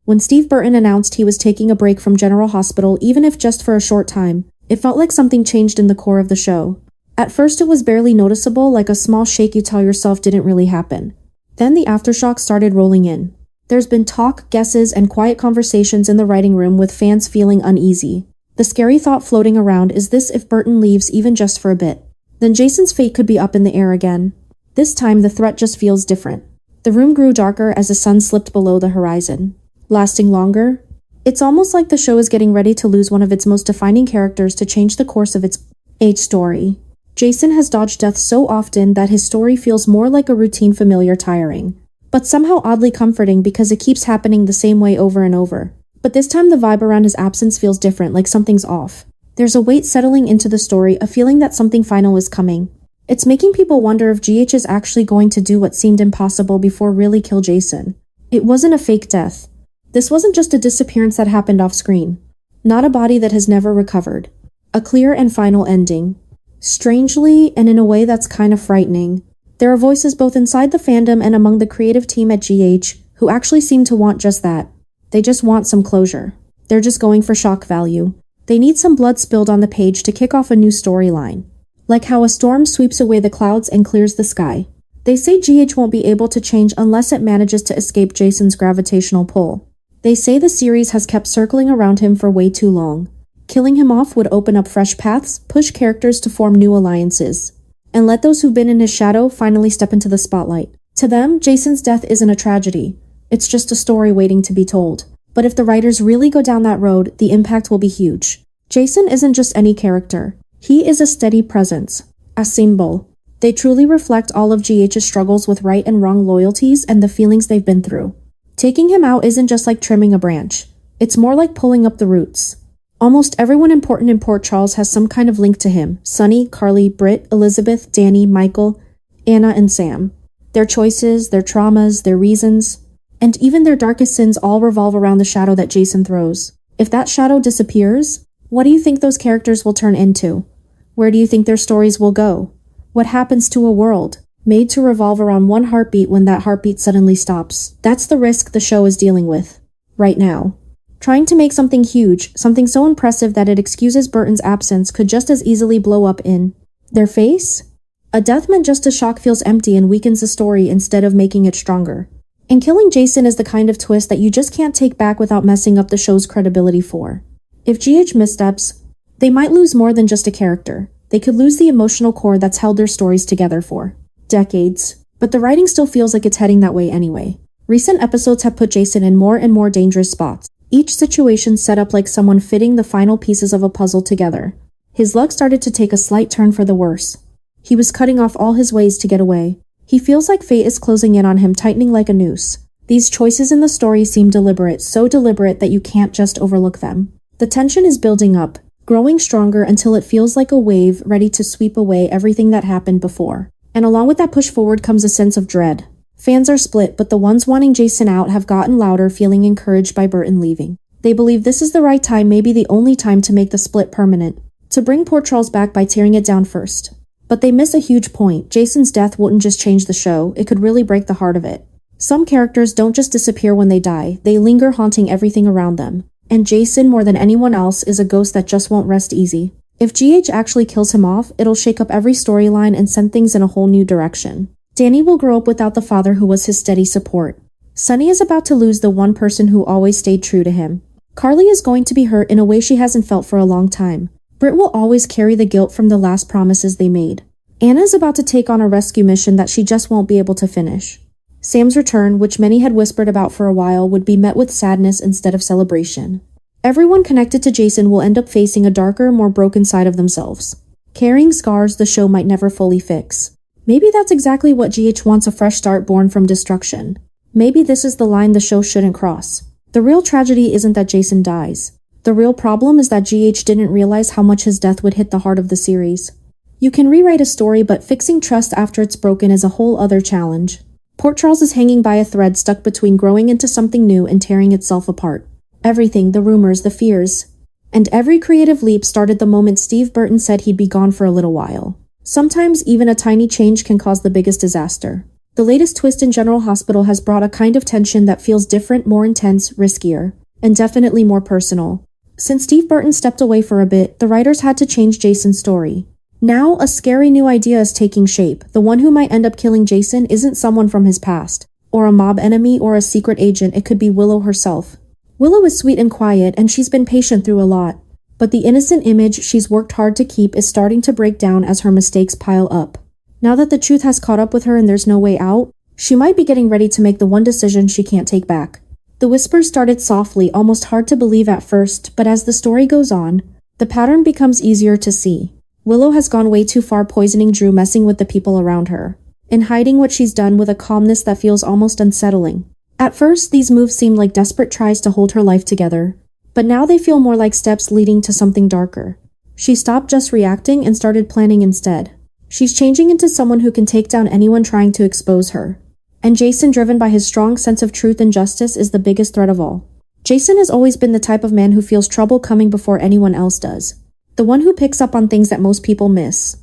When Steve Burton announced he was taking a break from General Hospital, even if just for a short time, it felt like something changed in the core of the show. At first it was barely noticeable, like a small shake you tell yourself didn't really happen. Then the aftershocks started rolling in. There's been talk, guesses, and quiet conversations in the writing room with fans feeling uneasy. The scary thought floating around is this: if Burton leaves even just for a bit, then Jason's fate could be up in the air again. This time the threat just feels different. The room grew darker as the sun slipped below the horizon. Lasting longer? It's almost like the show is getting ready to lose one of its most defining characters to change the course of its story. Jason has dodged death so often that his story feels more like a routine, familiar, tiring, but somehow oddly comforting because it keeps happening the same way over and over. But this time the vibe around his absence feels different, like something's off. There's a weight settling into the story, a feeling that something final is coming. It's making people wonder if GH is actually going to do what seemed impossible before, really kill Jason. It wasn't a fake death. This wasn't just a disappearance that happened off screen. Not a body that has never recovered. A clear and final ending. Strangely, and in a way that's kind of frightening, there are voices both inside the fandom and among the creative team at GH who actually seem to want just that. They just want some closure. They're just going for shock value. They need some blood spilled on the page to kick off a new storyline. Like how a storm sweeps away the clouds and clears the sky. They say GH won't be able to change unless it manages to escape Jason's gravitational pull. They say the series has kept circling around him for way too long. Killing him off would open up fresh paths, push characters to form new alliances, and let those who've been in his shadow finally step into the spotlight. To them, Jason's death isn't a tragedy. It's just a story waiting to be told. But if the writers really go down that road, the impact will be huge. Jason isn't just any character. He is a steady presence, a symbol. They truly reflect all of GH's struggles with right and wrong, loyalties, and the feelings they've been through. Taking him out isn't just like trimming a branch. It's more like pulling up the roots. Almost everyone important in Port Charles has some kind of link to him. Sunny, Carly, Britt, Elizabeth, Danny, Michael, Anna, and Sam. Their choices, their traumas, their reasons, and even their darkest sins all revolve around the shadow that Jason throws. If that shadow disappears, what do you think those characters will turn into? Where do you think their stories will go? What happens to a world made to revolve around one heartbeat when that heartbeat suddenly stops? That's the risk the show is dealing with right now. Trying to make something huge, something so impressive that it excuses Burton's absence, could just as easily blow up in their face. A death meant just to shock feels empty and weakens the story instead of making it stronger. And killing Jason is the kind of twist that you just can't take back without messing up the show's credibility for. If GH missteps, they might lose more than just a character. They could lose the emotional core that's held their stories together for decades. But the writing still feels like it's heading that way anyway. Recent episodes have put Jason in more and more dangerous spots. Each situation set up like someone fitting the final pieces of a puzzle together. His luck started to take a slight turn for the worse. He was cutting off all his ways to get away. He feels like fate is closing in on him, tightening like a noose. These choices in the story seem deliberate, so deliberate that you can't just overlook them. The tension is building up, growing stronger until it feels like a wave ready to sweep away everything that happened before. And along with that push forward comes a sense of dread. Fans are split, but the ones wanting Jason out have gotten louder, feeling encouraged by Burton leaving. They believe this is the right time, maybe the only time, to make the split permanent, to bring Port Charles back by tearing it down first. But they miss a huge point. Jason's death wouldn't just change the show, it could really break the heart of it. Some characters don't just disappear when they die, they linger, haunting everything around them. And Jason, more than anyone else, is a ghost that just won't rest easy. If GH actually kills him off, it'll shake up every storyline and send things in a whole new direction. Danny will grow up without the father who was his steady support. Sunny is about to lose the one person who always stayed true to him. Carly is going to be hurt in a way she hasn't felt for a long time. Britt will always carry the guilt from the last promises they made. Anna is about to take on a rescue mission that she just won't be able to finish. Sam's return, which many had whispered about for a while, would be met with sadness instead of celebration. Everyone connected to Jason will end up facing a darker, more broken side of themselves, carrying scars the show might never fully fix. Maybe that's exactly what GH wants, a fresh start born from destruction. Maybe this is the line the show shouldn't cross. The real tragedy isn't that Jason dies. The real problem is that GH didn't realize how much his death would hit the heart of the series. You can rewrite a story, but fixing trust after it's broken is a whole other challenge. Port Charles is hanging by a thread, stuck between growing into something new and tearing itself apart. Everything, the rumors, the fears, and every creative leap started the moment Steve Burton said he'd be gone for a little while. Sometimes even a tiny change can cause the biggest disaster. The latest twist in General Hospital has brought a kind of tension that feels different, more intense, riskier, and definitely more personal. Since Steve Burton stepped away for a bit, the writers had to change Jason's story. Now, a scary new idea is taking shape. The one who might end up killing Jason isn't someone from his past, or a mob enemy, or a secret agent. It could be Willow herself. Willow is sweet and quiet, and she's been patient through a lot. But the innocent image she's worked hard to keep is starting to break down as her mistakes pile up. Now that the truth has caught up with her and there's no way out, she might be getting ready to make the one decision she can't take back. The whispers started softly, almost hard to believe at first, but as the story goes on, the pattern becomes easier to see. Willow has gone way too far, poisoning Drew, messing with the people around her, and hiding what she's done with a calmness that feels almost unsettling. At first, these moves seemed like desperate tries to hold her life together, but now they feel more like steps leading to something darker. She stopped just reacting and started planning instead. She's changing into someone who can take down anyone trying to expose her. And Jason, driven by his strong sense of truth and justice, is the biggest threat of all. Jason has always been the type of man who feels trouble coming before anyone else does. The one who picks up on things that most people miss.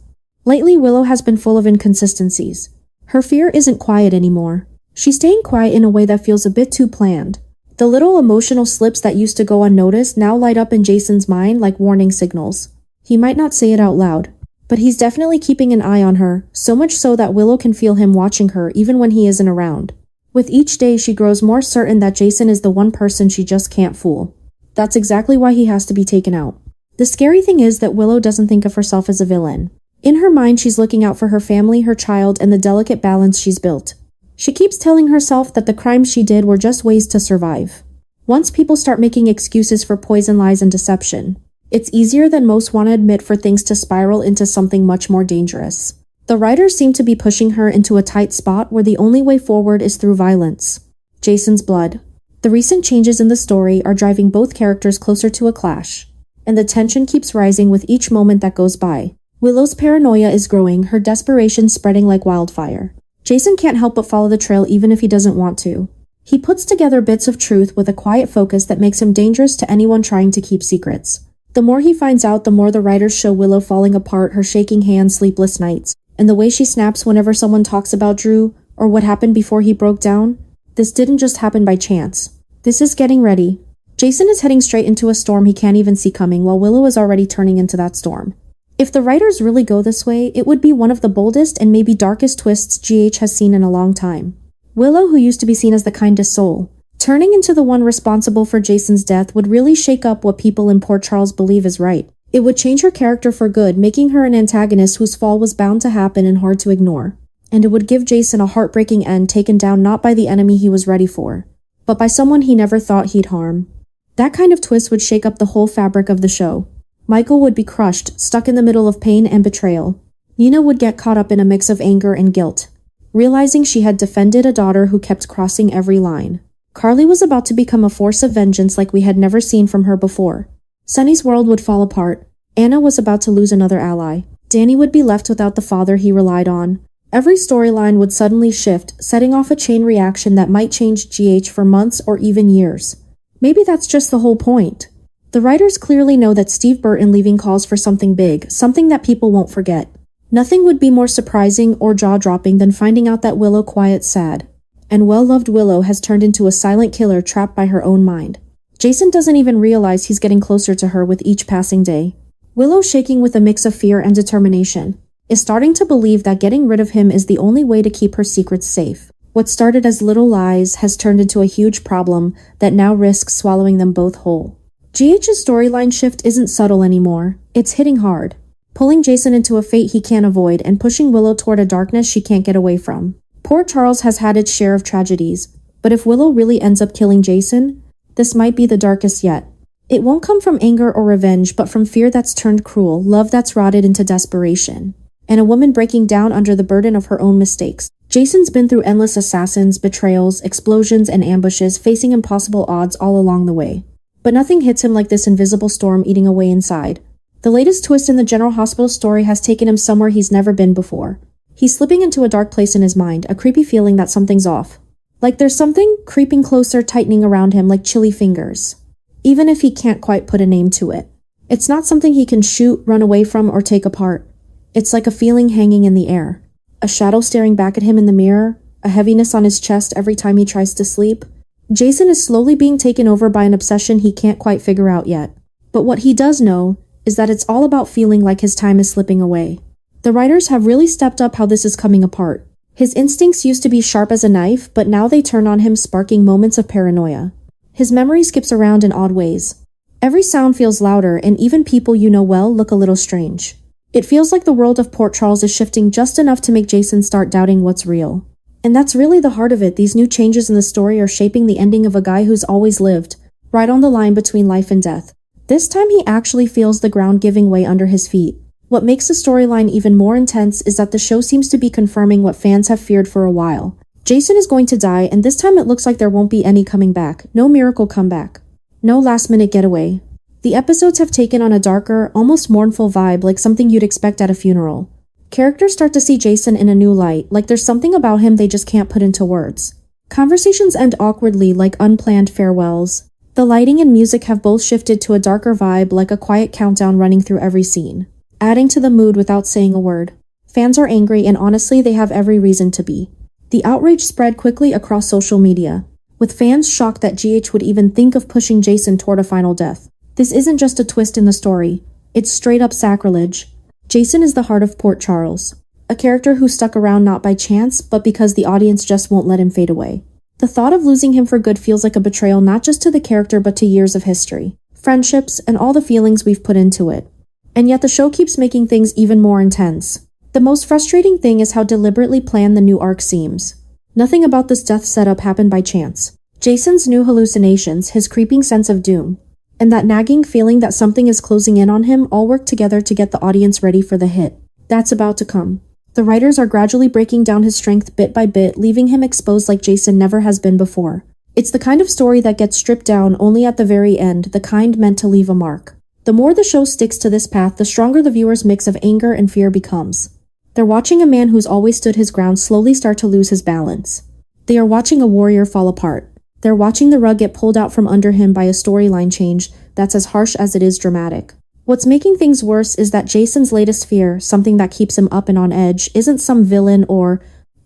Lately, Willow has been full of inconsistencies. Her fear isn't quiet anymore. She's staying quiet in a way that feels a bit too planned. The little emotional slips that used to go unnoticed now light up in Jason's mind like warning signals. He might not say it out loud, but he's definitely keeping an eye on her, so much so that Willow can feel him watching her even when he isn't around. With each day, she grows more certain that Jason is the one person she just can't fool. That's exactly why he has to be taken out. The scary thing is that Willow doesn't think of herself as a villain. In her mind, she's looking out for her family, her child, and the delicate balance she's built. She keeps telling herself that the crimes she did were just ways to survive. Once people start making excuses for poison, lies, and deception, it's easier than most want to admit for things to spiral into something much more dangerous. The writers seem to be pushing her into a tight spot where the only way forward is through violence. Jason's blood. The recent changes in the story are driving both characters closer to a clash, and the tension keeps rising with each moment that goes by. Willow's paranoia is growing, her desperation spreading like wildfire. Jason can't help but follow the trail even if he doesn't want to. He puts together bits of truth with a quiet focus that makes him dangerous to anyone trying to keep secrets. The more he finds out, the more the writers show Willow falling apart, her shaking hands, sleepless nights, and the way she snaps whenever someone talks about Drew or what happened before he broke down. This didn't just happen by chance. This is getting ready. Jason is heading straight into a storm he can't even see coming, while Willow is already turning into that storm. If the writers really go this way, it would be one of the boldest and maybe darkest twists GH has seen in a long time. Willow, who used to be seen as the kindest soul, turning into the one responsible for Jason's death, would really shake up what people in Port Charles believe is right. It would change her character for good, making her an antagonist whose fall was bound to happen and hard to ignore. And it would give Jason a heartbreaking end, taken down not by the enemy he was ready for, but by someone he never thought he'd harm. That kind of twist would shake up the whole fabric of the show. Michael would be crushed, stuck in the middle of pain and betrayal. Nina would get caught up in a mix of anger and guilt, realizing she had defended a daughter who kept crossing every line. Carly was about to become a force of vengeance like we had never seen from her before. Sunny's world would fall apart. Anna was about to lose another ally. Danny would be left without the father he relied on. Every storyline would suddenly shift, setting off a chain reaction that might change GH for months or even years. Maybe that's just the whole point. The writers clearly know that Steve Burton leaving calls for something big, something that people won't forget. Nothing would be more surprising or jaw-dropping than finding out that Willow, quiet, sad, and well-loved Willow has turned into a silent killer trapped by her own mind. Jason doesn't even realize he's getting closer to her with each passing day. Willow, shaking with a mix of fear and determination, is starting to believe that getting rid of him is the only way to keep her secrets safe. What started as little lies has turned into a huge problem that now risks swallowing them both whole. GH's storyline shift isn't subtle anymore. It's hitting hard, pulling Jason into a fate he can't avoid and pushing Willow toward a darkness she can't get away from. Port Charles has had its share of tragedies, but if Willow really ends up killing Jason, this might be the darkest yet. It won't come from anger or revenge, but from fear that's turned cruel, love that's rotted into desperation, and a woman breaking down under the burden of her own mistakes. Jason's been through endless assassins, betrayals, explosions, and ambushes, facing impossible odds all along the way. But nothing hits him like this invisible storm eating away inside. The latest twist in the General Hospital story has taken him somewhere he's never been before. He's slipping into a dark place in his mind, a creepy feeling that something's off. Like there's something creeping closer, tightening around him like chilly fingers. Even if he can't quite put a name to it. It's not something he can shoot, run away from, or take apart. It's like a feeling hanging in the air. A shadow staring back at him in the mirror, a heaviness on his chest every time he tries to sleep. Jason is slowly being taken over by an obsession he can't quite figure out yet. But what he does know is that it's all about feeling like his time is slipping away. The writers have really stepped up how this is coming apart. His instincts used to be sharp as a knife, but now they turn on him, sparking moments of paranoia. His memory skips around in odd ways. Every sound feels louder, and even people you know well look a little strange. It feels like the world of Port Charles is shifting just enough to make Jason start doubting what's real. And that's really the heart of it. These new changes in the story are shaping the ending of a guy who's always lived, right on the line between life and death. This time he actually feels the ground giving way under his feet. What makes the storyline even more intense is that the show seems to be confirming what fans have feared for a while. Jason is going to die, and this time it looks like there won't be any coming back. No miracle comeback. No last-minute getaway. The episodes have taken on a darker, almost mournful vibe, like something you'd expect at a funeral. Characters start to see Jason in a new light, like there's something about him they just can't put into words. Conversations end awkwardly, like unplanned farewells. The lighting and music have both shifted to a darker vibe, like a quiet countdown running through every scene, adding to the mood without saying a word. Fans are angry, and honestly, they have every reason to be. The outrage spread quickly across social media, with fans shocked that GH would even think of pushing Jason toward a final death. This isn't just a twist in the story, it's straight up sacrilege. Jason is the heart of Port Charles, a character who stuck around not by chance, but because the audience just won't let him fade away. The thought of losing him for good feels like a betrayal not just to the character but to years of history, friendships, and all the feelings we've put into it. And yet the show keeps making things even more intense. The most frustrating thing is how deliberately planned the new arc seems. Nothing about this death setup happened by chance. Jason's new hallucinations, his creeping sense of doom, and that nagging feeling that something is closing in on him all work together to get the audience ready for the hit that's about to come. The writers are gradually breaking down his strength bit by bit, leaving him exposed like Jason never has been before. It's the kind of story that gets stripped down only at the very end, the kind meant to leave a mark. The more the show sticks to this path, the stronger the viewer's mix of anger and fear becomes. They're watching a man who's always stood his ground slowly start to lose his balance. They are watching a warrior fall apart. They're watching the rug get pulled out from under him by a storyline change that's as harsh as it is dramatic. What's making things worse is that Jason's latest fear, something that keeps him up and on edge, isn't some villain or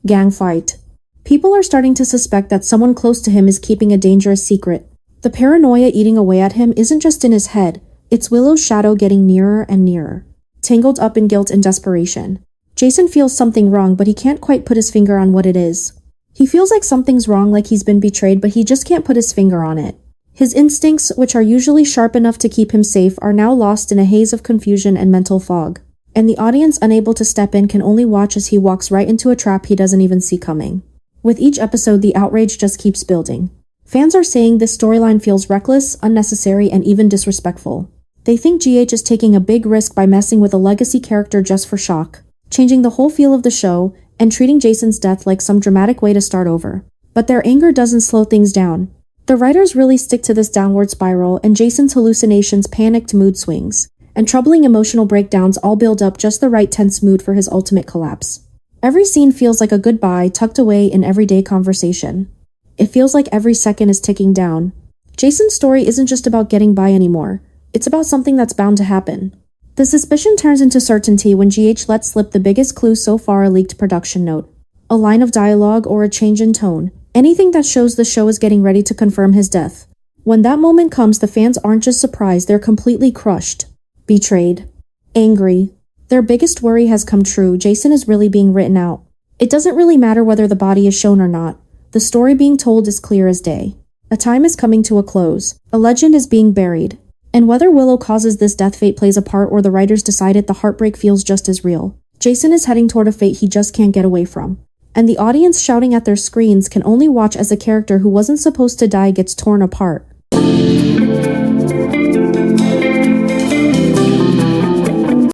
gang fight. People are starting to suspect that someone close to him is keeping a dangerous secret. The paranoia eating away at him isn't just in his head, it's Willow's shadow getting nearer and nearer, tangled up in guilt and desperation. Jason feels something wrong, but he can't quite put his finger on what it is. He feels like something's wrong, like he's been betrayed, but he just can't put his finger on it. His instincts, which are usually sharp enough to keep him safe, are now lost in a haze of confusion and mental fog. And the audience, unable to step in, can only watch as he walks right into a trap he doesn't even see coming. With each episode, the outrage just keeps building. Fans are saying this storyline feels reckless, unnecessary, and even disrespectful. They think GH is taking a big risk by messing with a legacy character just for shock, changing the whole feel of the show, and treating Jason's death like some dramatic way to start over. But their anger doesn't slow things down. The writers really stick to this downward spiral, and Jason's hallucinations, panicked mood swings, and troubling emotional breakdowns all build up just the right tense mood for his ultimate collapse. Every scene feels like a goodbye tucked away in everyday conversation. It feels like every second is ticking down. Jason's story isn't just about getting by anymore. It's about something that's bound to happen. The suspicion turns into certainty when GH lets slip the biggest clue so far, a leaked production note. A line of dialogue or a change in tone. Anything that shows the show is getting ready to confirm his death. When that moment comes, the fans aren't just surprised, they're completely crushed. Betrayed. Angry. Their biggest worry has come true. Jason is really being written out. It doesn't really matter whether the body is shown or not. The story being told is clear as day. A time is coming to a close. A legend is being buried. And whether Willow causes this death, fate plays a part, or the writers decide it, the heartbreak feels just as real. Jason is heading toward a fate he just can't get away from. And the audience shouting at their screens can only watch as a character who wasn't supposed to die gets torn apart.